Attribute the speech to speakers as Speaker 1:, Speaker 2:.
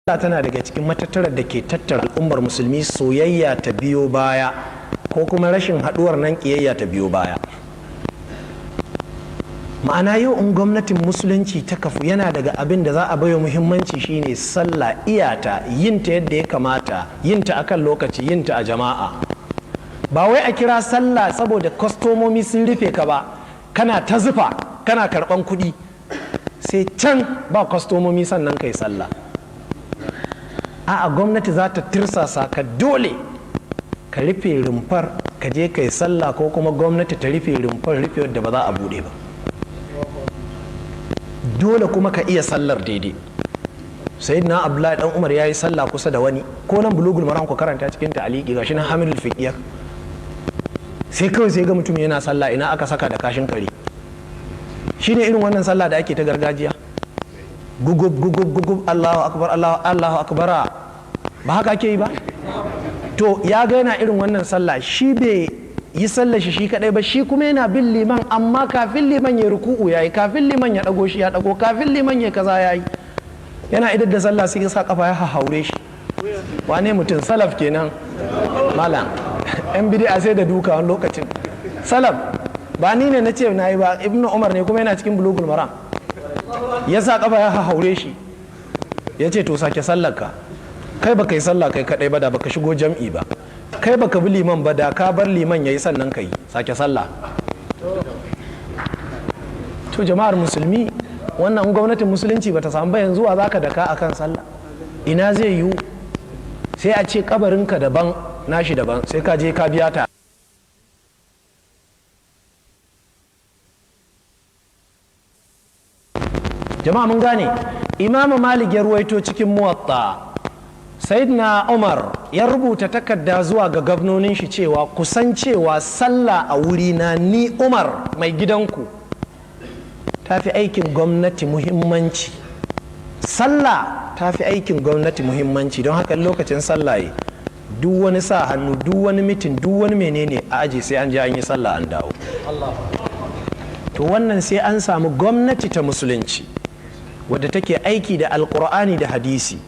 Speaker 1: tana daga cikin matattarar da ke tattara al'ummar musulmi, soyayya ta biyo baya ko kuma rashin haduwar nan kiyayya ta biyo baya. Ma'ana yau in gwamnatin musulunci ta kafu, yana daga abin da za a baiwa muhimmanci shine sallah, iyata, yinta yadda ya kamata, yinta akan lokaci, yinta a jama'a. Ba wai a kira sallah saboda kwastomomi sun rufe ka ba, kana ta zufa kana karban kuɗi sai can ba kwastomomi sannan kai sallah. A'a, gwamnati za ta tirsasa ka dole ka rufe rumfar ka je kai sallah, ko kuma gwamnati ta rufe rumfar rufe wadda ba za a bude ba. Dole kuma ka iya sallar daidai. Sayyidina Abdullahi dan Umar yayi sallah kusa da wani, ko nan Bulugul Maram ku karanta cikin ta'aliki gashi nan Hamidul Fiqiyar. Sai kawai sai ga mutum yana sallah, ina aka saka da kashin kare. Shine irin wannan sallah da ake ta gargajiya. Gugub gugub gugub, Allahu akbar, Allahu akbara, ba haka ake yi ba? To ya ga yana irin wannan sallah, shi bai yi sallar shi kadai ba, shi kuma yana bin liman, amma kafin liman ya ruku'u yayi, kafin liman ya dago shi ya dago, kafin liman ya kaza yayi. Yana idar da sallah sai ya sa kafa ya haure shi. Wane mutum? Salaf kenan malam. Yan bid'a sai da duka wani lokacin. Salaf ba ni ne nace nayi ba, Ibnu Umar ne kuma yana cikin Bulugul Maram. Ya sa kafa ya haure shi, ya ce to sake sallarka, kai baka yi sallah kai kadai ba, da baka shigo jam'i ba, kai baka bi liman ba, da ka bar liman yayi sannan kai sake sallah. To jama'ar musulmi, wannan gwamnatin musulunci bata samu ba, yanzu wa zaka daka akan sallah? Ina zai yiwu? Sai a ce kabarinka daban nashi daban, sai ka je ka biya ta. Jama'a mun gane, Imam Malik ya ruwaito cikin Muwatta, Sayyidina Umar ya rubuta takarda zuwa ga gwamnonin shi cewa kusan cewa sallah a wuri na ni Umar mai gidanku ta fi aikin gwamnati muhimmanci. Sallah ta fi aikin gwamnati muhimmanci, don haka lokacin sallah yi duk wani sa hannu, duk wani mitin, duk wani menene a aji sai an je an yi sallah an dawo. To wannan sai an samu gwamnati ta musulunci wadda take aiki da alkur'ani da hadisi.